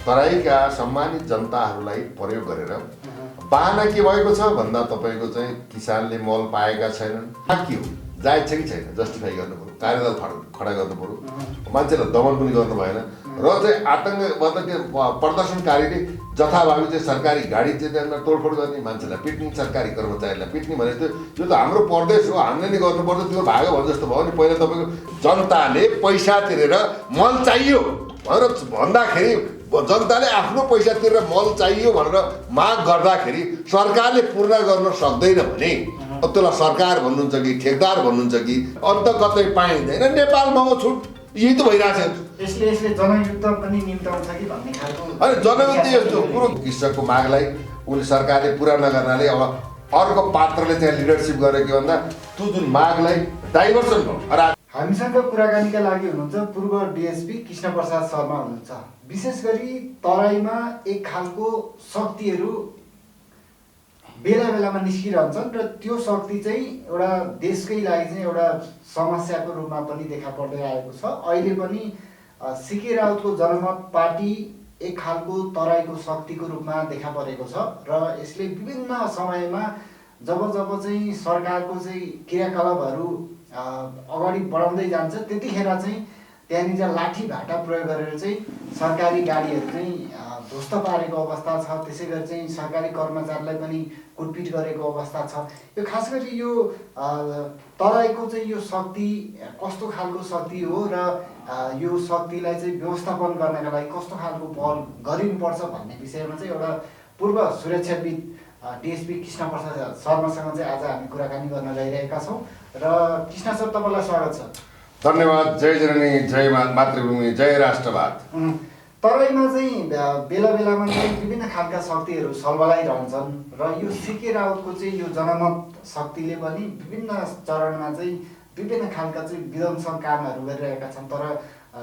तराईका सम्मानित जनताहरूलाई प्रयोग गरेर बाहना के भएको छ भन्दा तपाईँको चाहिँ किसानले मल पाएका छैनन्। के हो, जायज छ कि छैन, जस्टिफाई गर्नु पऱ्यो, कार्यदल खडा गर्नु पऱ्यो, मान्छेलाई दमन पनि गर्नु भएन र चाहिँ आतङ्क प्रदर्शनकारीले जथाभावी चाहिँ सरकारी गाडी चाहिँ त्यहाँ तोडफोड गर्ने, मान्छेलाई पिट्ने, सरकारी कर्मचारीलाई पिट्ने भने त्यो त हाम्रो प्रदेश हो, हामीले नै गर्नुपर्छ, त्यो भाग भयो जस्तो भयो नि। पहिला तपाईँको जनताले पैसा तिरेर मल चाहियो भनेर भन्दाखेरि, जनताले आफ्नो पैसा तिरेर मल चाहियो भनेर माग गर्दाखेरि सरकारले पूर्ण गर्न सक्दैन भने त्यसलाई सरकार भन्नुहुन्छ कि ठेकदार भन्नुहुन्छ कि अन्त कतै पाइँदैन। नेपालमा हो छुट, यही त भइरहेछ। यसले जनयुद्ध पनि निम्ताउँछ कि भन्ने खालको अनि जनयुद्ध यस्तो पुरो कृषकको मागलाई उसले सरकारले पुरा नगर्नाले अब अर्को पात्रले चाहिँ लिडरसिप गरेको के भन्दा त्यो जुन मागलाई डाइभर्सन भयो। हामीसँग कुराकानीका लागि हुनुहुन्छ पूर्व डिएसपी कृष्ण प्रसाद शर्मा हुनुहुन्छ। विशेष गरी तराईमा एक खालको शक्तिहरू बेला बेलामा निस्किरहन्छन् र त्यो शक्ति चाहिँ एउटा देशकै लागि चाहिँ एउटा समस्याको रूपमा पनि देखा पर्दै आएको छ। अहिले पनि सीके राउतको जनमत पार्टी एक खालको तराईको शक्तिको रूपमा देखा परेको छ र यसले विभिन्न समयमा जब चाहिँ सरकारको चाहिँ क्रियाकलापहरू अगाडि बढाउँदै जान्छ त्यतिखेर चाहिँ त्यहाँनिर लाठी भाटा प्रयोग गरेर चाहिँ सरकारी गाडीहरू चाहिँ ध्वस्त पारेको अवस्था छ। त्यसै गरी चाहिँ सरकारी कर्मचारीलाई पनि कुटपिट गरेको अवस्था छ। यो खास गरी यो तराईको चाहिँ यो शक्ति कस्तो खालको शक्ति हो र यो शक्तिलाई चाहिँ व्यवस्थापन गर्नका लागि कस्तो खालको पहल गरिनुपर्छ भन्ने विषयमा चाहिँ एउटा पूर्व सुरक्षाविद डिएसपी कृष्ण प्रसाद शर्मासँग चाहिँ आज हामी कुराकानी गर्न गइरहेका छौँ। र कृष्ण सर, तपाईँलाई स्वागत छ। धन्यवाद। जय जननी, जय मातृभूमि, जय राष्ट्रवाद। तराईमा चाहिँ बेला बेलामा चाहिँ विभिन्न खालका शक्तिहरू सल्बलाइरहन्छन् र यो सीके राउतको चाहिँ यो जनमत शक्तिले पनि विभिन्न चरणमा चाहिँ विभिन्न खालका चाहिँ विध्वंसक कामहरू गरिरहेका छन्, तर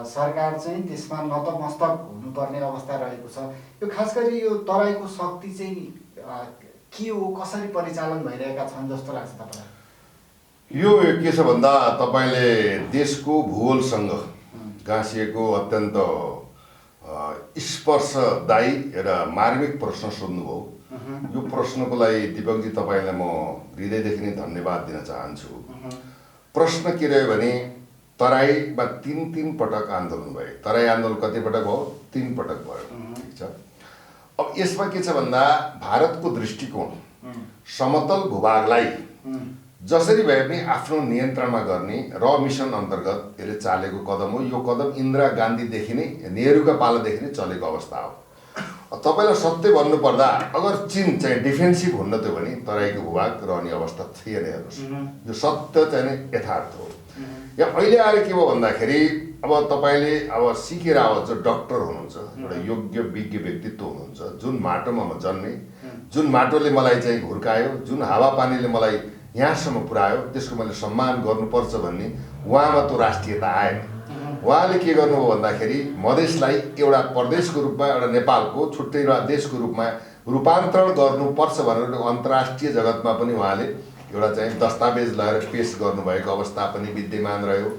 सरकार चाहिँ त्यसमा नतमस्तक हुनुपर्ने अवस्था रहेको छ। यो खास गरी यो तराईको शक्ति चाहिँ के हो, कसरी परिचालन भइरहेका छन् जस्तो लाग्छ तपाईँलाई? यो के छ भन्दा तपाईँले देशको भूगोलसँग गाँसिएको अत्यन्त स्पर्शदायी र मार्मिक प्रश्न सोध्नुभयो। यो प्रश्नको लागि दिपकजी तपाईँलाई म हृदयदेखि नै धन्यवाद दिन चाहन्छु। प्रश्न के रह्यो भने तराईमा तीन पटक आन्दोलन भयो। तराई आन्दोलन कति पटक भयो? 3 पटक भयो। ठिक छ। अब यसमा के छ भन्दा भारतको दृष्टिकोण समतल भूभागलाई जसरी भए पनि आफ्नो नियन्त्रणमा गर्ने र मिसन अन्तर्गत यसले चालेको कदम हो। यो कदम इन्दिरा गान्धीदेखि नै, नेहरूको पालादेखि नै चलेको अवस्था हो। तपाईँलाई सत्य भन्नुपर्दा अगर चीन चाहिँ डिफेन्सिभ हुन्न थियो भने तराईको भूभाग रहने अवस्था थिएन। हेर्नुहोस्, यो सत्य चाहिँ नै यथार्थ हो। यहाँ अहिले आएर के भयो भन्दाखेरि अब तपाईँले अब सीके रावत जो डक्टर हुनुहुन्छ, एउटा योग्य विज्ञ व्यक्तित्व हुनुहुन्छ, जुन माटोमा म जन्मेँ, जुन माटोले मलाई चाहिँ हुर्कायो, जुन हावापानीले मलाई यहाँसम्म पुर्यायो, त्यसको मैले सम्मान गर्नुपर्छ भन्ने उहाँमा त्यो राष्ट्रियता आएन। उहाँले के गर्नुभयो भन्दाखेरि मधेसलाई एउटा प्रदेशको रूपमा, एउटा नेपालको छुट्टै देशको रूपमा रूपान्तरण गर्नुपर्छ भनेर अन्तर्राष्ट्रिय जगतमा पनि उहाँले एउटा चाहिँ दस्तावेज लगाएर पेश गर्नुभएको अवस्था पनि विद्यमान रह्यो।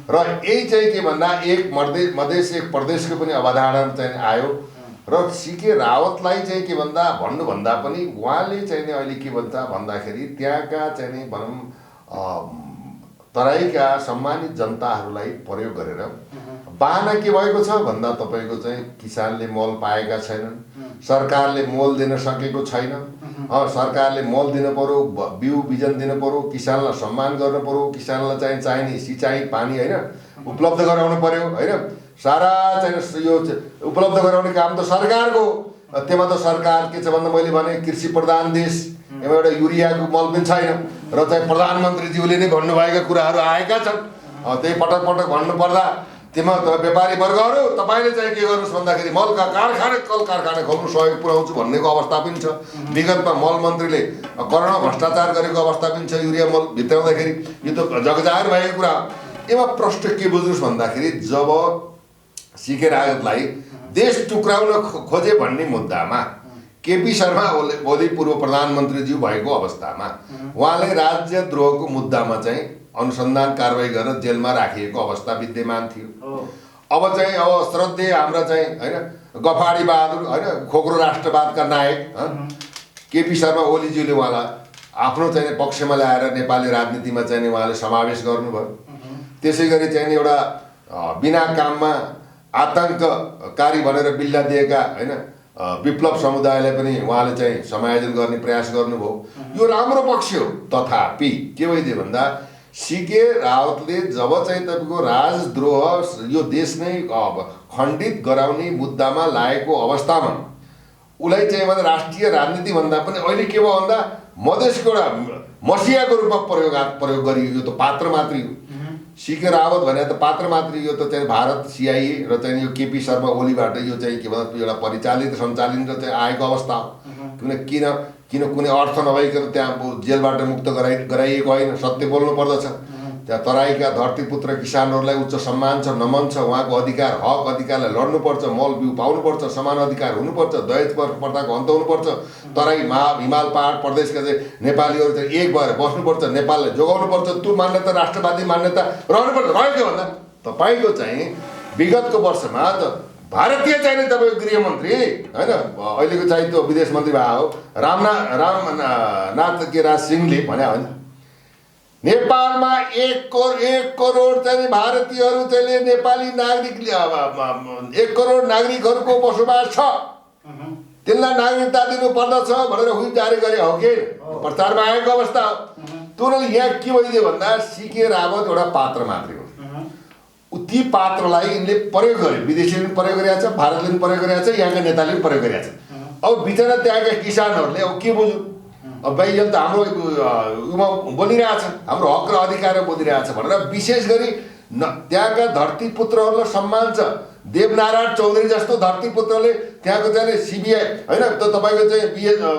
र यही चाहिँ के भन्दा एक मधेस एक प्रदेशको पनि अवधारणा चाहिँ आयो र सीके रावतलाई चाहिँ के भन्दा भन्नुभन्दा पनि उहाँले चाहिँ नि अहिले के भन्छ भन्दाखेरि त्यहाँका चाहिँ नि भनौँ तराईका सम्मानित जनताहरूलाई प्रयोग गरेर बाहना के भएको छ भन्दा तपाईँको चाहिँ किसानले मल पाएका छैनन्, सरकारले मल दिन सकेको छैन, सरकारले मल दिन पर्यो, बिउ बिजन दिन पर्यो, किसानलाई सम्मान गर्नु पर्यो, किसानलाई चाहिँ चाहिने सिँचाइ पानी होइन उपलब्ध गराउनु पर्यो होइन। सारा चाहिँ यो उपलब्ध गराउने काम त सरकारको। त्यसमा त सरकार के छ भन्दा मैले भने कृषि प्रधान देश, यहाँ एउटा युरियाको मल पनि छैन र चाहिँ प्रधानमन्त्रीज्यूले नै भन्नुभएका कुराहरू आएका छन्। त्यही पटक पटक भन्नुपर्दा त्यसमा व्यापारी वर्गहरू तपाईँले चाहिँ के गर्नुहोस् भन्दाखेरि मलका कल कारखाना खोल्नु सहयोग पुर्याउँछु भन्नेको अवस्था पनि छ। विगतमा मल मन्त्रीले करोडौँ भ्रष्टाचार गरेको अवस्था पनि छ युरिया मल भित्राउँदाखेरि। यो त जगजाहेर भएको कुरा। यसमा प्रश्न के बुझ्नुहोस् भन्दाखेरि जब सीके रावतलाई देश टुक्राउन खोजे भन्ने मुद्दामा केपी शर्मा ओली पूर्व प्रधानमन्त्रीज्यू भएको अवस्थामा उहाँले राज्यद्रोहको मुद्दामा चाहिँ अनुसन्धान कारवाही गर्न जेलमा राखिएको अवस्था विद्यमान थियो। अब चाहिँ अब श्रद्धेय हाम्रा चाहिँ होइन गफाडी बहादुर होइन खोक्रो राष्ट्रवादका नायक केपी शर्मा ओलीज्यूले उहाँलाई आफ्नो चाहिँ पक्षमा ल्याएर नेपाली राजनीतिमा चाहिँ उहाँले समावेश गर्नुभयो। त्यसै गरी चाहिँ एउटा बिना काममा आतङ्ककारी भनेर बिल्ला दिएका होइन विप्लव समुदायलाई पनि उहाँले चाहिँ समायोजन गर्ने प्रयास गर्नुभयो। यो राम्रो पक्ष हो। तथापि के भइदियो भन्दा सीके रावतले जब चाहिँ तपाईँको राजद्रोह यो देश नै खण्डित गराउने मुद्दामा लागेको अवस्थामा उसलाई चाहिँ भन्दा राष्ट्रिय राजनीति भन्दा पनि अहिले के भयो भन्दा मधेसको एउटा मसियाको रूपमा प्रयोग गरियो। यो त पात्र मात्रै हो। सीके रावत भने त पात्र मात्रै। यो त चाहिँ भारत सिआइए र चाहिँ यो केपी शर्मा ओलीबाट यो चाहिँ के भन्छ एउटा परिचालित सञ्चालित चाहिँ आएको अवस्था हो। किन कुनै अर्थ नभइकन त्यहाँ जेलबाट मुक्त गराइएको होइन। सत्य बोल्नु पर्दछ। त्यहाँ तराईका धरतीपुत्र किसानहरूलाई उच्च सम्मान छ, नमन छ। उहाँको अधिकार हक अधिकारलाई लड्नुपर्छ, मल बिउ पाउनुपर्छ, समान अधिकार हुनुपर्छ, दहेज प्रथाको अन्त हुनुपर्छ। तराई हिमाल पहाड प्रदेशका चाहिँ नेपालीहरू चाहिँ एक भएर बस्नुपर्छ, नेपाललाई जोगाउनुपर्छ। त्यो मान्यता राष्ट्रवादी मान्यता रहनुपर्छ। रहेको भन्दा तपाईँको चाहिँ विगतको वर्षमा त भारतीय चाहिने तपाईँको गृहमन्त्री होइन अहिलेको चाहिँ त्यो विदेश मन्त्री भए हो रामनाथ के राज सिंहले भने होइन नेपालमा 1 करोड चाहिँ भारतीयहरू चाहिँ नेपाली नागरिक 1 करोड नागरिकहरूको बसोबास छ। तिनलाई नागरिकता दिनु पर्दछ भनेर हुइप जारी गरे हो कि प्रचारमा आएको अवस्था हो। तुरन्त यहाँ के भइदियो भन्दा सीके रावत एउटा पात्र मात्रै हो। ती पात्रलाई यिनले प्रयोग गरे। विदेशीले पनि प्रयोग गरेका छ, भारतले पनि प्रयोग गरेका छ, यहाँका नेताले पनि प्रयोग गरेका छ। अब बिचरा त्यहाँका किसानहरूले अब के बुझ्नु? अब भाइ यो त हाम्रो उमा बोलिरहेछ, हाम्रो हक र अधिकार बोलिरहेछ भनेर विशेष गरी त्यहाँका धरतीपुत्रहरूलाई सम्मान छ। देवनारायण चौधरी जस्तो धरतीपुत्रले त्यहाँको चाहिँ सिबिआई होइन त तपाईँको चाहिँ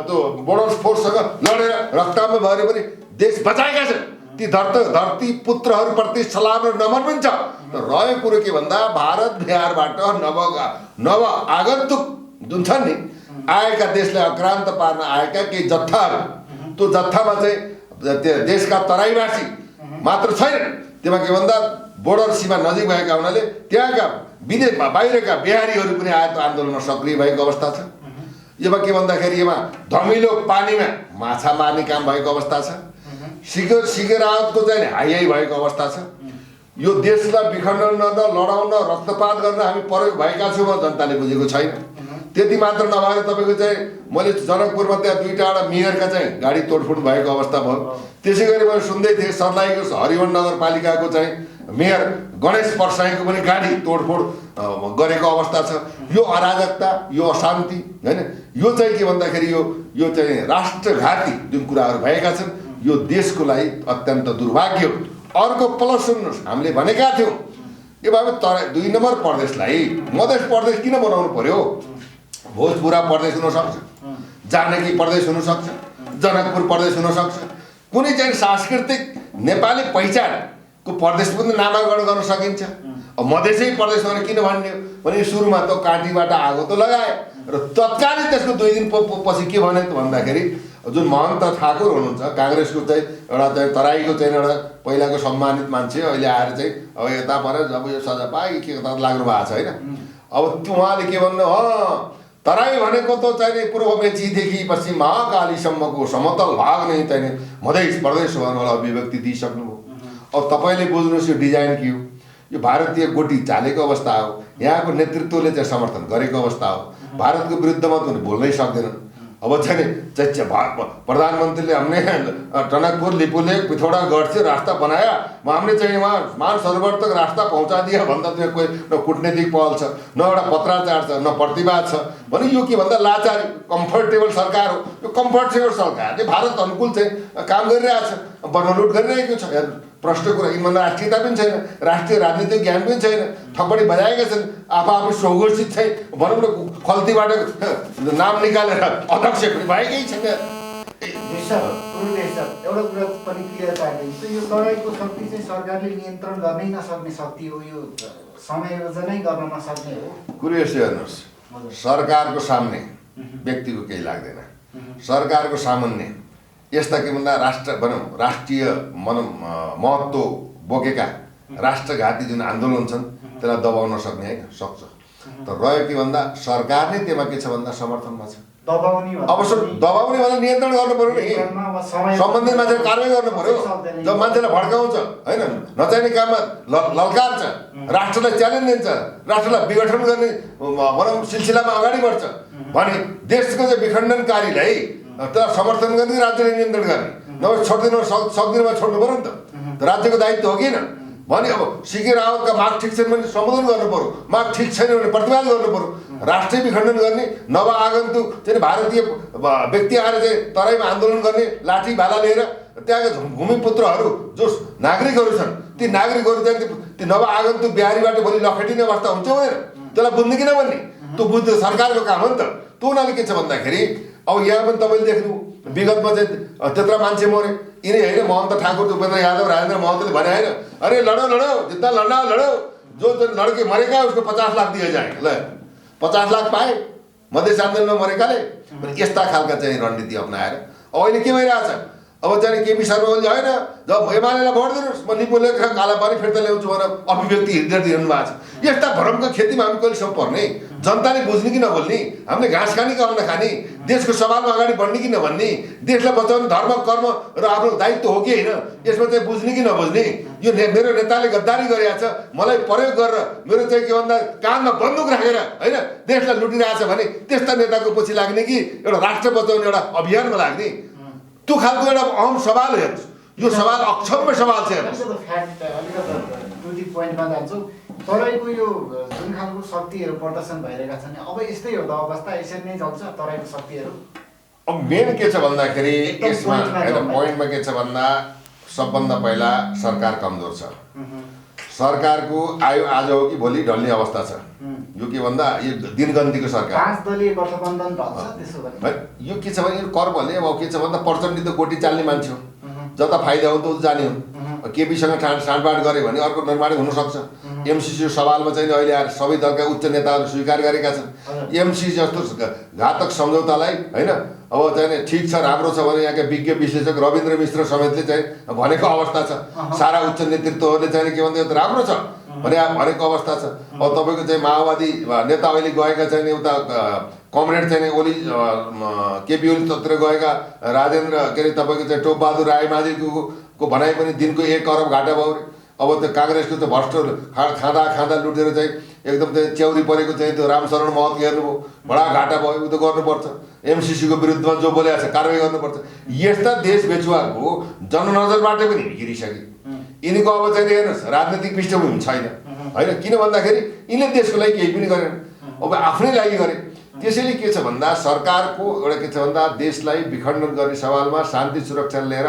त्यो बोर्डर फोर्ससँग लडेर रक्तमा भएर पनि देश बचाएका छन्। ती धरतीपुत्रहरूप्रति सलाम र नमन पनि छ। रहेको कुरो के भन्दा भारत बिहारबाट नव आगन्तुक जुन छन् नि आएका देशलाई आक्रान्त पार्न आएका केही जत्थाहरू, त्यो जत्थामा चाहिँ देशका तराईवासी मात्र छैन। त्यसमा के भन्दा बोर्डर सीमा नजिक भएका हुनाले त्यहाँका विदेशमा बाहिरका बिहारीहरू पनि आएको आन्दोलनमा सक्रिय भएको अवस्था छ। यसमा के भन्दाखेरि यसमा धमिलो पानीमा माछा मार्ने काम भएको अवस्था छ। सीके रावतको चाहिँ हाई भएको अवस्था छ। यो देशलाई विखण्डन गर्न लडाउन रक्तपात गर्न हामी प्रयोग भएका छौँ जनताले बुझेको छैन। त्यति मात्र नभएर तपाईँको चाहिँ मैले जनकपुरमा त्यहाँ 2टा मेयरका चाहिँ गाडी तोडफोड भएको अवस्था भयो। त्यसै गरी मैले सुन्दै थिएँ सर्लाहीको हरिवन नगरपालिकाको चाहिँ मेयर गणेश परसाईको पनि गाडी तोडफोड गरेको अवस्था छ। यो अराजकता, यो अशान्ति होइन यो चाहिँ के भन्दाखेरि यो चाहिँ राष्ट्रघाती जुन कुराहरू भएका छन् यो देशको लागि अत्यन्त दुर्भाग्य हो। अर्को प्लस सुन्नुहोस्, हामीले भनेका थियौँ यो भए 2 नम्बर प्रदेशलाई मधेस प्रदेश किन बनाउनु पर्यो? भोजपुरा प्रदेश हुनसक्छ, जानकी प्रदेश हुनसक्छ, जनकपुर प्रदेश हुनसक्छ। कुनै चाहिँ सांस्कृतिक नेपाली पहिचानको प्रदेश पनि नामाकरण गर्न सकिन्छ। अब मधेसै प्रदेश भनेर किन भन्ने भने सुरुमा त काँटीबाट आगो त लगाए र तत्कालीन त्यसको 2 दिन पछि के भने त भन्दाखेरि जुन महन्त ठाकुर हुनुहुन्छ काङ्ग्रेसको चाहिँ एउटा चाहिँ तराईको चाहिँ एउटा पहिलाको सम्मानित मान्छे अहिले आएर चाहिँ अब यता परेर जब यो सजा पाए के कता लाग्नु भएको छ होइन। अब उहाँले के भन्नु तराई भनेको त चाहिँ पूर्व मेचीदेखि पश्चिम महाकालीसम्मको समतल भाग नै चाहिँ मधेस प्रदेश भनेर अभिव्यक्ति दिइसक्नुभयो। अब तपाईँले बुझ्नुहोस् यो डिजाइन के हो? यो भारतीय गोटी चालेको अवस्था हो। यहाँको नेतृत्वले चाहिँ समर्थन गरेको अवस्था हो। भारतको विरुद्धमा त उनीहरू बोल्नै सक्दैनन्। अब चाहिँ प्रधानमंत्री हमने टनकपुर लिपुलेख पिथौरागढ़ से रास्ता बनाया, हमने चाहिँ वहाँ मानसरोवर तक रास्ता पहुँचा दिया भन्दा त्यो कोही न कूटनीतिक पहल छ, न एउटा पत्राचार छ, न प्रतिवाद छ भने यो के भन्दा लाचारी कम्फर्टेबल सरकार हो। यो कम्फर्टेबल सरकारले भारत अनुकूल चाहिँ काम गरिरहेछ, बनोलुट गरिरहेको छ। प्रश्न कुरा यिनमा राष्ट्रियता पनि छैन, राष्ट्रिय राजनीतिक ज्ञान पनि छैन, थप्पडी बजाएका छन्। आफू सुघोषित चाहिँ भनौँ न खल्तीबाट नाम निकालेर अध्यक्ष पनि भएकै छैन। एउटा कुरा पनि क्लियर पारिदिन्छ, यो तराईको शक्ति चाहिँ सरकारले नियन्त्रण गर्नै नसक्ने शक्ति हो, यो समायोजनै गर्न नसक्ने हो। कुरो यसो हेर्नुहोस्, सरकारको सामने व्यक्तिको केही लाग्दैन। सरकारको सामान्य यस्ता के भन्दा राष्ट्र भनौँ राष्ट्रिय महत्त्व बोकेका राष्ट्रघाती जुन आन्दोलन छन् त्यसलाई दबाउन सक्ने होइन, सक्छ। तर रह्यो के भन्दा सरकार नै त्यसमा के छ भन्दा समर्थनमा छ। अवश्य दबाउने भन्दा नियन्त्रण गर्नु पर्यो नि, सम्बन्धित मान्छेले कारवाही गर्नु पर्यो। जब मान्छेलाई भड्काउँछ होइन, नचाहिने काममा ललकार्छ, राष्ट्रलाई च्यालेन्ज दिन्छ, राष्ट्रलाई विघटन गर्ने भनौँ सिलसिलामा अगाडि बढ्छ भने देशको चाहिँ विखण्डनकारीलाई त्यसलाई समर्थन गर्ने, राज्यले नियन्त्रण गर्ने, नभए सक्दिनमा छोड्नु पऱ्यो नि त, राज्यको दायित्व हो किन भने अब सिके रावतका माग ठिक छैन भने सम्बोधन गर्नु पर्यो, माग ठिक छैन भने प्रतिवाद गर्नु पर्यो। राष्ट्रिय विखण्डन गर्ने, नवआगन्तुक चाहिँ भारतीय व्यक्ति आएर चाहिँ तराईमा आन्दोलन गर्ने लाठी भाला लिएर त्यहाँका भूमिपुत्रहरू जो नागरिकहरू छन् ती नागरिकहरू चाहिँ ती नवआगन्तुक बिहारीबाट भोलि लखेटिने अवस्था हुन्छ भनेर त्यसलाई बुझ्ने किन भन्ने, त्यो बुझ्नु सरकारको काम हो नि त। त्यो हुनाले के छ भन्दाखेरि अब यहाँ पनि तपाईँले देख्नु विगतमा चाहिँ त्यत्रो मान्छे मरे, यिनै होइन महन्त ठाकुर, उपेन्द्र यादव, राजेन्द्र महन्तले भने होइन अरे लडो लडो जित्दा लड्ना लडो, जो लड्के मरेका उसको 50 लाख दिए जाए, ल 50 लाख पाए मधेस आन्दोलनमा मरेकाले। यस्ता खालका चाहिँ रणनीति अप्नाएर अब अहिले के भइरहेछ, अब चाहिँ केपी शर्मा ओलीले होइन जब एमालेलाई भोट दिनुहोस् म लिपुले काला पानी फिर्ता ल्याउँछु भनेर अभिव्यक्ति हिँड्दै दिनु भएको छ। यस्ता भ्रमको खेतीमा हामी कहिलेसम्म पर्ने, जनताले बुझ्ने कि नबोल्ने, हामीले घाँस खाने कि अन्न खाने, देशको सवालमा अगाडि बढ्ने कि नभन्ने, देशलाई बचाउने धर्म कर्म र आफ्नो दायित्व हो कि होइन, यसमा चाहिँ बुझ्ने कि नबुझ्ने। यो मेरो नेताले गद्दारी गरिरहेछ, मलाई प्रयोग गरेर मेरो चाहिँ के भन्दा कानमा बन्दुक राखेर होइन देशलाई लुटिरहेछ भने त्यस्ता नेताको पछि लाग्ने कि एउटा राष्ट्र बचाउने एउटा अभियानमा लाग्ने, त्यो खालको एउटा अहम सवाल हेर्नुहोस्। यो सवाल अक्षम्य सवाल छ। पोइन्टमा जान्छु, तराईको यो जुन खालको शक्तिहरू प्रदर्शन भइरहेका छन् अब यस्तै हो त अवस्था, यसरी नै चल्छ तराईको शक्तिहरू। अब मेन के छ भन्दाखेरि यसमा होइन पोइन्टमा के छ भन्दा सबभन्दा पहिला सरकार कमजोर छ। सरकारको आयो आज हो कि भोलि ढल्ने अवस्था छ। यो के भन्दा यो दिनगन्तीको सरकार 5 दलीय गठबन्धन ढल्छ त्यसो भने यो के छ भने यो कर्मले अब के छ भन्दा प्रचण्ड त गोटी चाल्ने मान्छे हो, जता फाइदा हो त जाने हो। केपीसँग साँडबाँड गऱ्यो भने अर्को निर्माण हुनसक्छ। एमसिसी सवालमा चाहिँ अहिले आएर सबै दलका उच्च नेताहरू स्वीकार गरेका छन्। एमसिसी जस्तो घातक सम्झौतालाई होइन अब चाहिँ ठिक छ राम्रो छ भने यहाँका विज्ञ विश्लेषक रविन्द्र मिश्र समेतले चाहिँ भनेको अवस्था छ। सारा उच्च नेतृत्वहरूले चाहिँ के भन्छ यो राम्रो छ भनेको अवस्था छ। अब तपाईँको चाहिँ माओवादी नेता अहिले गएका चाहिँ उता कमरेड चाहिँ ओली केपी ओली तत्र गएका राजेन्द्र के अरे तपाईँको चाहिँ टोपबहादुर रायमाझीको भनाइ पनि दिनको 1 अरब घाटा भयो। अब त्यो काङ्ग्रेसको चाहिँ भ्रष्ट खाँदा लुटेर चाहिँ एकदम चाहिँ च्याउरी परेको चाहिँ त्यो रामशरण महत हेर्नुभयो, बडा घाटा भयो, उ त गर्नुपर्छ। एमसिसीको विरुद्धमा जो बोलेको छ कारवाही गर्नुपर्छ। यस्ता देश बेचुवाको जननजरबाट पनि हिँडिसके। यिनीको अब चाहिँ हेर्नुहोस् राजनीतिक पृष्ठभूमि छैन होइन, किन भन्दाखेरि यिनले देशको लागि केही पनि गरेन, अब आफ्नै लागि गरे। त्यसैले के छ भन्दा सरकारको एउटा के छ भन्दा देशलाई विखण्डन गर्ने सवालमा शान्ति सुरक्षा लिएर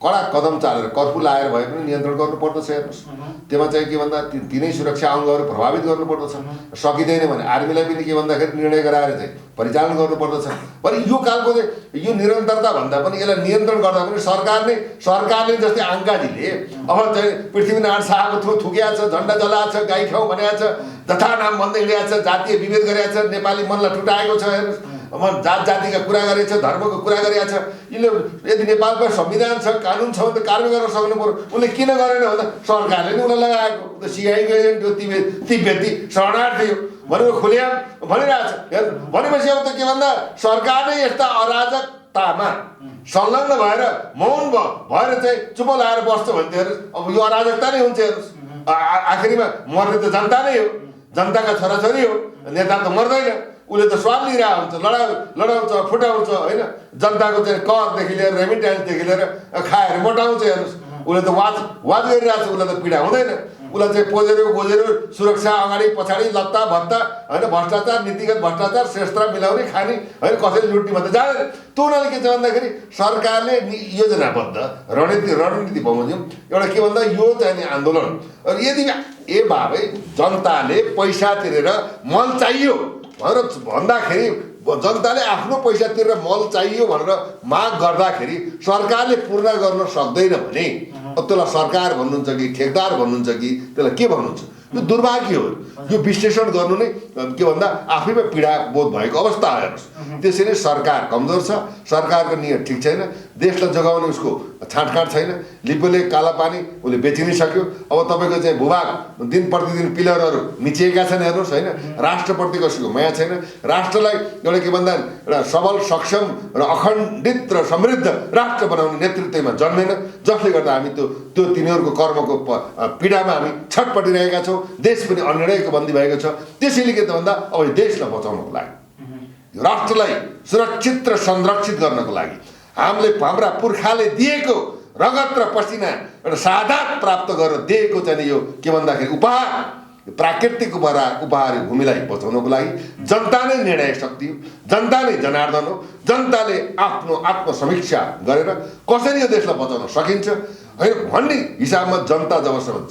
कडा कदम चालेर कर्फ्यू लाएर भए पनि नियन्त्रण गर्नुपर्दछ। हेर्नुहोस् त्यसमा चाहिँ के भन्दा तिनै सुरक्षा अङ्गहरू प्रभावित गर्नुपर्दछ। सकिँदैन भने आर्मीलाई पनि के भन्दाखेरि निर्णय गराएर चाहिँ परिचालन गर्नुपर्दछ। भने यो खालको चाहिँ यो निरन्तरता भन्दा पनि यसलाई नियन्त्रण गर्दा पनि सरकारले जस्तै आङ्काजीले अब चाहिँ पृथ्वीनारायण शाहको थुकिया छ, झन्डा जलाएको छ, गाई खाउँ भनेको छ, जथा नाम भन्दै हिँडेको छ, जातीय विभेद गरेको छ, नेपाली मनलाई टुटाएको छ। हेर्नुहोस् अब जात जातिका कुरा गरेको छ, धर्मको कुरा गरेको छ। यसले यदि नेपालको संविधान छ कानुन छ भने त कारवाही गर्न सक्नु पर्यो। उसले किन गरेन भन्दा सरकारले नै उसलाई लगाएको। त सिआईको एजेन्ट हो, तिब्बती शरणार्थी हो भनेको खुलेआम भनिरहेको छ। भनेपछि अब त के भन्दा सरकार नै यस्ता अराजकतामा संलग्न भएर मौन भएर चाहिँ चुप लाएर बस्छ भने त हेर्नुहोस् अब यो अराजकता नै हुन्छ। हेर्नुहोस् आखिरीमा मर्ने त जनता नै हो, जनताका छोराछोरी हो, नेता त मर्दैन। उसले त स्वाद लिइरहेको हुन्छ, लडाउँछ फुटाउँछ होइन, जनताको चाहिँ करदेखि लिएर रेमिट्यान्सदेखि लिएर खाएर मोटाउँछ। हेर्नुहोस् उसले त वाज गरिरहेको छ, उसलाई त पीडा हुँदैन। उसलाई चाहिँ गोजेरो सुरक्षा अगाडि पछाडि लत्ता भत्ता होइन, भ्रष्टाचार नीतिगत भ्रष्टाचार श्रेष्ठ मिलाउने खाने होइन, कसैले लुट्ने मात्रै जाँदैन। त्यो हुनाले के छ भन्दाखेरि सरकारले योजनाबद्ध रणनीति बमोजिम एउटा के भन्दा यो चाहिँ आन्दोलन यदि ए भावे जनताले पैसा तिरेर मल चाहियो भनेर भन्दाखेरि जनताले आफ्नो पैसा तिरेर मल चाहियो भनेर माग गर्दाखेरि सरकारले पूर्ण गर्न सक्दैन भने अब त्यसलाई सरकार भन्नुहुन्छ कि ठेकदार भन्नुहुन्छ कि त्यसलाई के भन्नुहुन्छ? यो दुर्भाग्य हो। यो विश्लेषण गर्नु नै के भन्दा आफैमा पीडा बोध भएको अवस्था हेर्नुहोस्। त्यसैले सरकार कमजोर छ, सरकारको नियत ठिक छैन, देशलाई जोगाउने उसको छाँटकाँट छैन, लिपुले काला पानी उसले बेचि नै सक्यो। अब तपाईँको चाहिँ भूभाग दिन प्रतिदिन पिलरहरू मिचिएका छन् हेर्नुहोस् होइन। राष्ट्रप्रति कसैको माया छैन, राष्ट्रलाई एउटा के भन्दा एउटा सबल सक्षम र अखण्डित र समृद्ध राष्ट्र बनाउने नेतृत्वमा जन्मेन, जसले गर्दा हामी त्यो तिनीहरूको कर्मको पीडामा हामी छटपटिरहेका छौँ। देश पनि अनिर्णयको बन्दी भएको छ। त्यसैले के त भन्दा अब देशलाई बचाउनको लागि, राष्ट्रलाई सुरक्षित र संरक्षित गर्नको लागि हामीले हाम्रा पुर्खाले दिएको रगत र पसिना एउटा शहादत प्राप्त गरेर दिएको चाहिँ यो के भन्दाखेरि उपहार, प्राकृतिक उपहार भूमिलाई बचाउनको लागि जनता नै निर्णय शक्ति हो, जनता नै जनार्दन हो। जनताले आफ्नो आत्मसमीक्षा गरेर कसरी यो देशलाई बचाउन सकिन्छ होइन भन्ने हिसाबमा जनता जबसम्म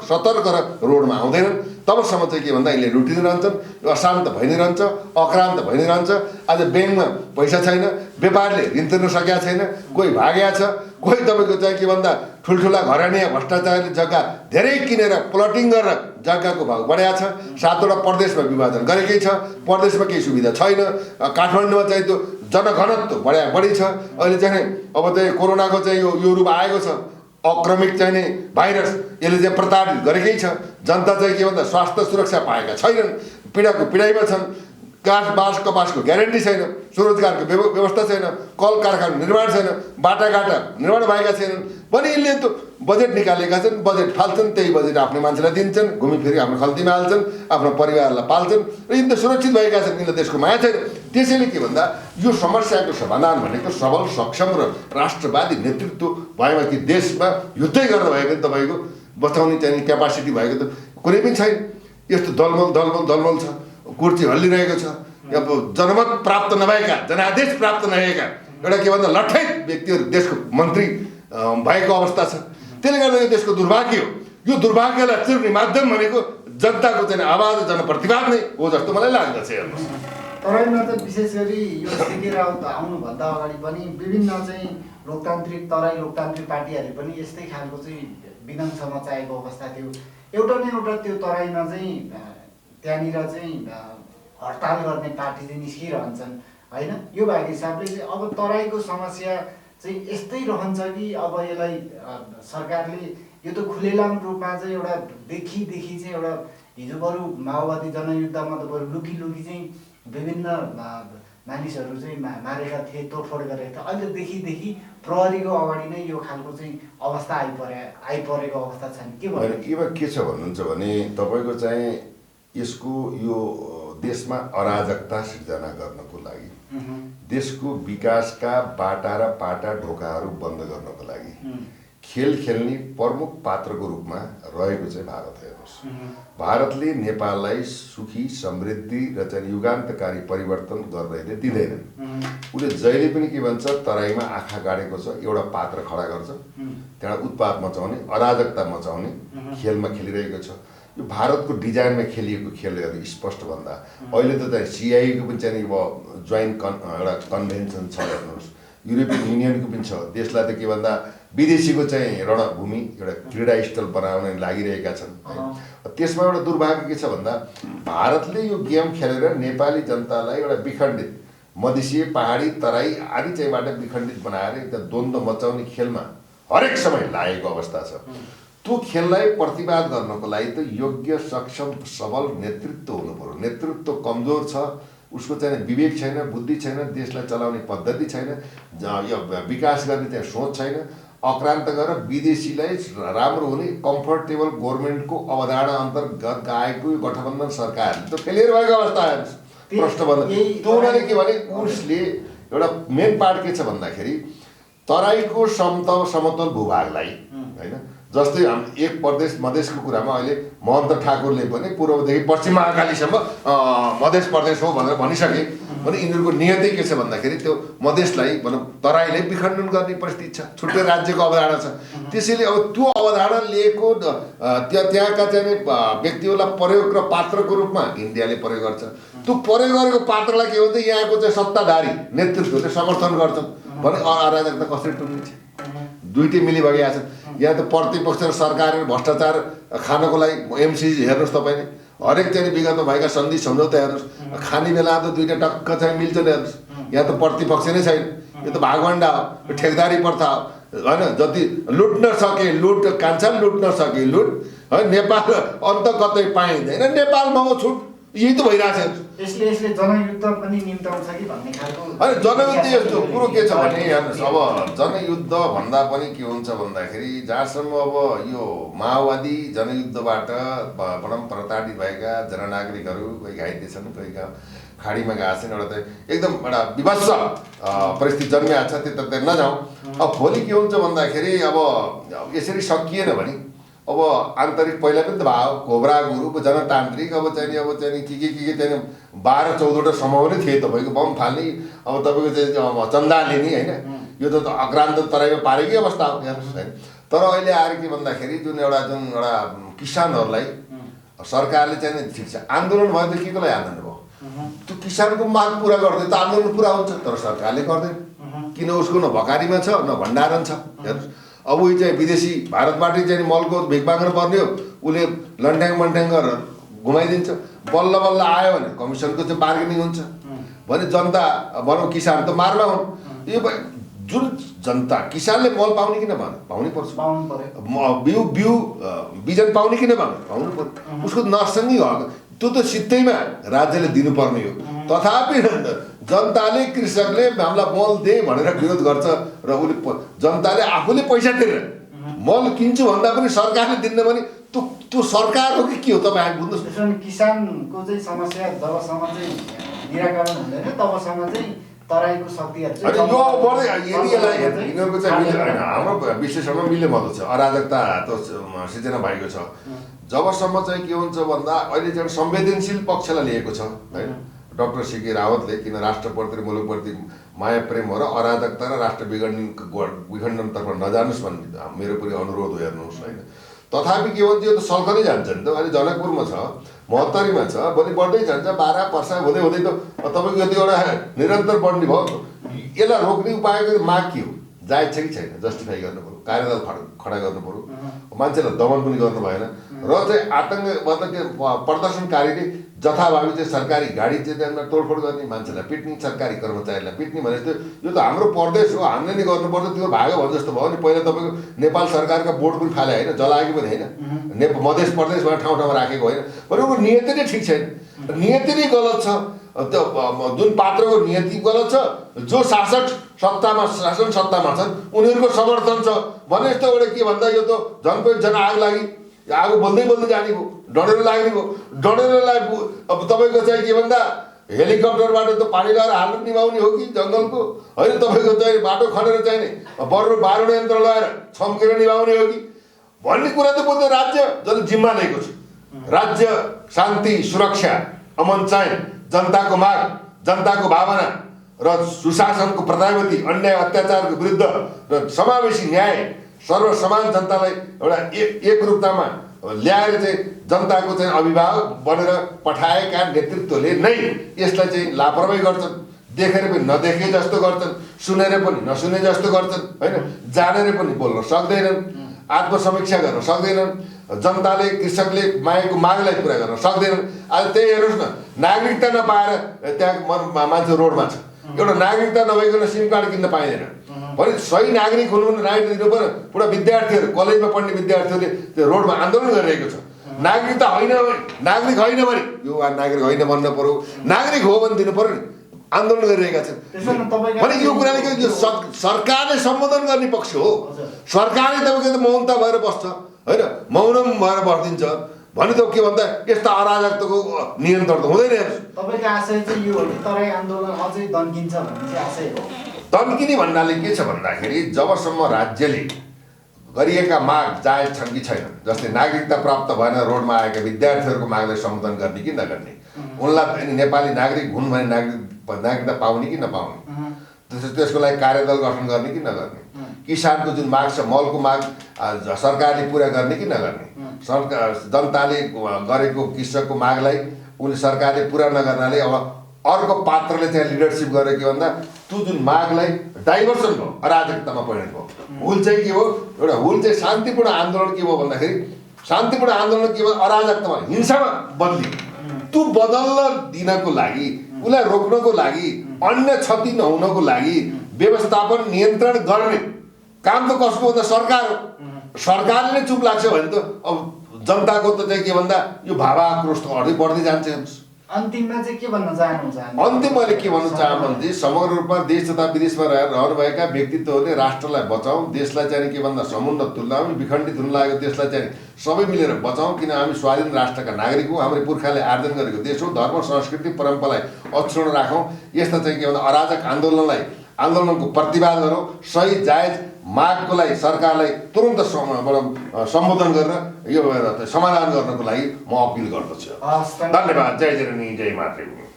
सतर्क र रोडमा आउँदैनन् तबसम्म चाहिँ के भन्दा यिनले लुटिँदै रहन्छन्, अशान्त भइ नै रहन्छ, अक्रान्त भइ नै रहन्छ। आज ब्याङ्कमा पैसा छैन, व्यापारले ऋण तिर्न सकेका छैन, कोही भागेको छ, कोही तपाईँको चाहिँ के भन्दा ठुल्ठुला घरानिया भ्रष्टाचारले जग्गा धेरै किनेर प्लटिङ गरेर जग्गाको भाउ बढाएको छ। 7वटा प्रदेशमा विभाजन गरेकै छ, प्रदेशमा केही सुविधा छैन। काठमाडौँमा चाहिँ त्यो जनघनत्व बढी छ। अहिले चाहिँ अब चाहिँ कोरोनाको चाहिँ यो रूप आएको छ, अक्रमिक चाहिँ नि भाइरस, यसले चाहिँ प्रताडित गरेकै छ। जनता चाहिँ के भन्दा स्वास्थ्य सुरक्षा पाएका छैनन्, पीडाको पीडाइमा छन्। काठ बाँस कपासको ग्यारेन्टी छैन, स्वरोजगारको व्यवस्था छैन, कल कारखाना निर्माण छैन, बाटाघाटा निर्माण भएका छैनन् पनि यिनले त बजेट निकालेका छन्, बजेट फाल्छन्, त्यही बजेट आफ्नो मान्छेलाई दिन्छन्, घुमिफिरी आफ्नो खल्तीमा हाल्छन्, आफ्नो परिवारलाई पाल्छन् र यिन त सुरक्षित भएका छन्, यिनलाई देशको माया छैन। त्यसैले के भन्दा यो समस्याको समाधान भनेको सबल सक्षम र राष्ट्रवादी नेतृत्व भएमा कि देशमा युद्धै गरेर भएको तपाईँको बचाउने चाहिँ क्यापासिटी भएको त कुनै पनि छैन। यस्तो दलमल छ, कुर्ची हल्लिरहेको छ। अब जनमत प्राप्त नभएका, जनादेश प्राप्त नभएका एउटा के भन्दा लट्ठै व्यक्तिहरू देशको मन्त्री भएको अवस्था छ। त्यसले गर्दा यो देशको दुर्भाग्य हो। यो दुर्भाग्यलाई चिर्ने माध्यम भनेको जनताको चाहिँ आवाज, जनप्रतिवाद नै हो जस्तो मलाई लाग्दछ। हेर्नुहोस्, तराईमा त विशेष गरी यो सिके राउत आउनुभन्दा अगाडि पनि विभिन्न चाहिँ तराई लोकतान्त्रिक पार्टीहरूले पनि यस्तै खालको चाहिँ विध्वंस मचाएको अवस्था थियो। एउटा न एउटा त्यो तराईमा चाहिँ त्यहाँनिर चाहिँ हडताल गर्ने पार्टी चाहिँ निस्किरहन्छन् होइन। यो भएको हिसाबले चाहिँ अब तराईको समस्या चाहिँ यस्तै रहन्छ कि अब यसलाई सरकारले यो त खुलेलाम रूपमा चाहिँ एउटा देखि चाहिँ एउटा हिजो बरु माओवादी जनयुद्धमा त बरु लुकी चाहिँ विभिन्न मानिसहरू चाहिँ मारेका थिए, तोडफोड गरेका थिए। अहिले देखि प्रहरीको अगाडि नै यो खालको चाहिँ अवस्था आइपरेको अवस्था छ नि। के भन्नु यसमा के छ भन्नुहुन्छ भने तपाईँको चाहिँ यसको यो देशमा अराजकता सिर्जना गर्नको लागि, देशको विकासका बाटा र पाटा ढोकाहरू बन्द गर्नको लागि खेल खेल्ने प्रमुख पात्रको रूपमा रहेको चाहिँ भारत। हेर्नुहोस्, भारतले नेपाललाई सुखी समृद्धि र चाहिँ युगान्तकारी परिवर्तन गर्दै दिँदैनन्। उसले जहिले पनि के भन्छ, तराईमा आँखा गाडेको छ, एउटा पात्र खडा गर्छ, त्यहाँ उत्पात मचाउने, अराजकता मचाउने खेलमा खेलिरहेको छ। यो भारतको डिजाइनमा खेलिएको खेलले गर्दा स्पष्ट भन्दा अहिले त चाहिँ सिआइएको पनि चाहिँ जोइन्ट एउटा कन्भेन्सन छ। हेर्नुहोस्, युरोपियन युनियनको पनि छ। देशलाई त के भन्दा विदेशीको चाहिँ रणभूमि एउटा क्रीडा स्थल बनाउन लागिरहेका छन्। त्यसमा एउटा दुर्भाग्य के छ भन्दा भारतले यो गेम खेलेर नेपाली जनतालाई एउटा विखण्डित मधेसी, पहाडी, तराई आदि चाहिँबाट विखण्डित बनाएर एउटा द्वन्द्व मचाउने खेलमा हरेक समय लागेको अवस्था छ। त्यो खेललाई प्रतिवाद गर्नको लागि त योग्य, सक्षम, सबल नेतृत्व हुनु पर्यो। नेतृत्व कमजोर छ, उसको चाहिँ विवेक छैन, बुद्धि छैन, देशलाई चलाउने पद्धति छैन, यो विकास गर्ने चाहिँ सोच छैन। अक्रान्त गरेर विदेशीलाई राम्रो हुने कम्फर्टेबल गभर्मेन्टको अवधारणा अन्तर्गत आएको गठबन्धन सरकारले त फेलियर भएको अवस्था हेर्नुहोस्। प्रश्न भन्दा त्यो उनीहरूले के भने उसले एउटा मेन पार्ट के छ भन्दाखेरि तराईको समतल भूभागलाई होइन, जस्तै एक प्रदेश मधेसको कुरामा अहिले महन्त ठाकुरले पनि पूर्वदेखि पश्चिम महाकालीसम्म मधेस प्रदेश हो भनेर भनिसके भने यिनीहरूको नियतै के छ भन्दाखेरि त्यो मधेसलाई भनौँ तराईले विखण्डन गर्ने परिस्थिति छ, छुट्टै राज्यको अवधारणा छ। त्यसैले अब त्यो अवधारणा लिएको त्यहाँका चाहिँ व्यक्तिहरूलाई प्रयोग र पात्रको रूपमा इन्डियाले प्रयोग गर्छ। त्यो प्रयोग गरेको पात्रलाई के भन्छ, यहाँको चाहिँ सत्ताधारी नेतृत्वले समर्थन गर्छन् भने अराजकता कसरी टुङ्गिन्छ। दुईटै मिली भइरहेको छ। यहाँ त प्रतिपक्ष र सरकारले भ्रष्टाचार खानको लागि एमसिसी हेर्नुहोस् तपाईँले, हरेक चाहिँ विगतमा भएका सन्धि सम्झौता हेर्नुहोस्, खाने बेला त दुईटा टक्क चाहिँ मिल्छ नि हेर्नुहोस्। यहाँ त प्रतिपक्ष नै छैन, यो त भागवण्डा हो, ठेकदारी प्रथा हो होइन। जति लुट्न सके लुट, कान्छा लुट्न सके लुट है। नेपाल अन्त कतै पाइँदैन, नेपालमा हो छुट, यही त भइरहेछ। यसले जनयुद्ध पनि निम्ताउँछ कि भन्ने खालको अनि जनयुद्ध यस्तो कुरो के छ भने हेर्नुहोस्, अब जनयुद्ध भन्दा पनि के हुन्छ भन्दाखेरि जहाँसम्म अब यो माओवादी जनयुद्धबाट भनौँ प्रताडित भएका जननागरिकहरू कोही घाइते छन्, कोही खाडीमा गएको छन्, एउटा त एकदम एउटा विभत्स परिस्थिति जन्मिएको छ, त्यता नजाउँ। अब भोलि के हुन्छ भन्दाखेरि अब यसरी सकिएन भने अब आन्तरिक पहिला पनि त भयो घोब्रा गुरुको जनतान्त्रिक अब चाहिँ के चाहिँ 12-14वटा समूह नै थिए तपाईँको बम फाल्ने, अब तपाईँको चाहिँ चन्दा लिने होइन। यो त आक्रान्त तराईमा पारेकै अवस्था हो हेर्नुहोस् होइन। तर अहिले आएर के भन्दाखेरि जुन एउटा किसानहरूलाई सरकारले चाहिँ ठिक छ आन्दोलन भयो त के को लागि आन्दोलन भयो, त्यो किसानको माग पुरा गर्दै त आन्दोलन पुरा हुन्छ, तर सरकारले गर्दैन। किन उसको न भकारीमा छ न भण्डारण छ हेर्नुहोस्। अब उही चाहिँ विदेशी भारतबाटै चाहिँ मलको भिख माग्नु पर्ने हो, उसले लन्ट्याङ मन्ट्याङ गरेर घुमाइदिन्छ। बल्ल बल्ल आयो भने कमिसनको चाहिँ बार्गेनिङ हुन्छ भने जनता भनौँ किसान त मारमा हुन्। यो जुन जनता किसानले मल पाउने किन पाउनै पर्छ, बिजन पाउने किन पाउनु पर्छ, उसको नर्सँगै हो, त्यो त सिधैमा राज्यले दिनुपर्ने हो। तथापि जनताले कृषकले हामीलाई मल दे भनेर विरोध गर्छ र उसले जनताले आफूले पैसा तिरेर मल किन्छु भन्दा पनि सरकारले दिन्न भने त्यो सरकार हो कि के हो तपाईँ बुझ्नुहोस्। किसानको चाहिँ समस्या जबसम्म चाहिँ निराकरण हुँदैन तबसम्म चाहिँ तराईको शक्तिहरू यिनीहरूको चाहिँ हाम्रो विश्लेषणमा मिले मतो छ, अराजकता त सिर्जना भएको छ। जबसम्म चाहिँ के हुन्छ भन्दा अहिले चाहिँ संवेदनशील पक्षलाई लिएको छ होइन डाक्टर सीके रावतले, किन राष्ट्रप्रति मुलुकप्रति माया प्रेम हो र अराजकता र राष्ट्र विखण्डनतर्फ नजानुहोस् भन्ने मेरो पनि अनुरोध हो हेर्नुहोस् होइन। तथापि के भन्छ यो त सल्कनै जान्छ नि त। अहिले जनकपुरमा छ, महोत्तरीमा छ, भोलि बढ्दै जान्छ, 12 पर्सा हुँदै हुँदै त तपाईँको यति एउटा निरन्तर बढ्ने भयो। यसलाई रोक्ने उपायको माग के हो, जायज छ कि छैन, जस्टिफाई गर्नु पऱ्यो, कार्यदल खडा गर्नु पऱ्यो, मान्छेलाई दमन पनि गर्नु भएन र चाहिँ आतङ्क प्रदर्शनकारीले जथाभावी चाहिँ सरकारी गाडी चाहिँ त्यहाँ तोडफोड गर्ने, मान्छेलाई पिट्ने, सरकारी कर्मचारीलाई पिट्ने भने जस्तो यो त हाम्रो प्रदेश हो, हामीले नै गर्नुपर्छ, त्यो भागो भने जस्तो भयो नि। पहिला तपाईँको नेपाल सरकारका बोर्ड पनि फाले होइन, जलाएको पनि होइन, मध्य प्रदेशमा ठाउँ ठाउँमा राखेको होइन भने उनको नियति नै ठिक छैन, नियति नै गलत छ। त्यो जुन पात्रको नियति गलत छ, जो शासन सत्तामा छन् उनीहरूको समर्थन छ भने जस्तो एउटा के भन्दा यो त झन आग लागि आगो बोल्दै जाने भयो, डढेर लाग्ने भयो। डढेरलाई अब तपाईँको चाहिँ के भन्दा हेलिकप्टरबाट त पानी लगाएर हाल्नु निभाउने हो कि जङ्गलको होइन, तपाईँको चाहिँ बाटो खनेर चाहिने बारुण यन्त्र लगाएर छम्केर निभाउने हो कि भन्ने कुरा त बोल्दै राज्य जसले जिम्मा लिएको छ। राज्य शान्ति सुरक्षा अमन चैन, जनताको माग, जनताको भावना र सुशासनको प्रधानमन्त्री, अन्याय अत्याचारको विरुद्ध र समावेशी न्याय सर्वसमान जनतालाई एउटा एकरूपतामा ल्याएर चाहिँ जनताको चाहिँ अभिभावक बनेर पठाएका नेतृत्वले नै यसलाई चाहिँ लापरवाही गर्छन्, देखेर पनि नदेखे जस्तो गर्छन्, सुनेर पनि नसुने जस्तो गर्छन् होइन, जानेर पनि बोल्न सक्दैनन्, आत्मसमीक्षा गर्न सक्दैनन्, जनताले कृषकले मागेको मागलाई पुरा गर्न सक्दैनन्। आज त्यही हेर्नुहोस् न, नागरिकता नपाएर त्यहाँ मान्छे रोडमा छ, एउटा नागरिकता नभइकन सिम कार्ड किन्न पाइँदैन भने सही नागरिक हुनु पनि राइट दिनु पर्यो। पुरा विद्यार्थीहरू कलेजमा पढ्ने विद्यार्थीहरूले त्यो रोडमा आन्दोलन गरिरहेको छ। नागरिकता होइन, नागरिक होइन भने यो नागरिक होइन भन्न पर्यो, नागरिक हो भने दिनु पर्यो नि, आन्दोलन गरिरहेका छन् भने यो कुराले के यो सरकारले सम्बोधन गर्ने पक्ष हो। सरकारले तपाईँको मौनता भएर बस्छ होइन, मौनम भएर बस्दिन्छ भने त के भन्दा यस्ता अराजकताको नियन्त्रण त हुँदैन। तपाईँको आशय चाहिँ यो हो कि तराई आन्दोलन अझै दन्किन्छ भन्ने चाहिँ आशय हो। दन्किने भन्नाले के छ भन्दाखेरि जबसम्म राज्यले गरिएका माग जायज छन् कि छैन, जस्तै नागरिकता प्राप्त भएन रोडमा आएका विद्यार्थीहरूको मागलाई सम्बोधन गर्ने कि नगर्ने, उनलाई नेपाली नागरिक हुन् भने नागरिकता पाउने कि नपाउने, त्यसको लागि कार्यदल गठन गर्ने कि नगर्ने, किसानको जुन माग छ मलको माग सरकारले पुरा गर्ने कि नगर्ने, सरकार जनताले गरेको कृषकको मागलाई उनले सरकारले पुरा नगर्नाले अब अर्को पात्रले चाहिँ लिडरसिप गरेर के भन्दा त्यो जुन मागलाई डाइभर्सन भयो, अराजकतामा परिणत भयो। हुल चाहिँ के हो, एउटा हुल चाहिँ शान्तिपूर्ण आन्दोलन के भयो भन्दाखेरि शान्तिपूर्ण आन्दोलन के भयो, अराजकतामा हिंसामा बदली। त्यो बदल्न दिनको लागि, उसलाई रोक्नको लागि, अन्य क्षति नहुनको लागि व्यवस्थापन नियन्त्रण गर्ने काम त कसको हो त? सरकार हो। सरकारले नै चुप लाग्छ भने त अब जनताको त चाहिँ के भन्दा यो भावाक्रोश त अझै बढ्दै जान्छ। हेर्नुहोस्, अन्तिममा चाहिँ के भन्न चाहनुहुन्छ? अन्तिम मैले के भन्न चाहन्छु भने समग्र रूपमा देश तथा विदेशमा रहनुभएका व्यक्तित्वहरूले राष्ट्रलाई बचाउँ, देशलाई चाहिँ के भन्दा समुन्नत तुल्याउँ, विखण्डित हुन लागेको देशलाई चाहिँ सबै मिलेर बचाउँ। किन हामी स्वाधीन राष्ट्रका नागरिक हौँ, हाम्रो पुर्खाले आर्जन गरेको देश हो। धर्म संस्कृति परम्परालाई अक्षुण्ण राखौँ। यस्ता चाहिँ के भन्दा अराजक आन्दोलनको प्रतिवाद गरौँ। सही जायज मागको लागि सरकारलाई तुरन्त सम्बोधन गरेर यो समाधान गर्नको लागि म अपिल गर्दछु। हस्, धन्यवाद। जय जननी जय मातृभूमि।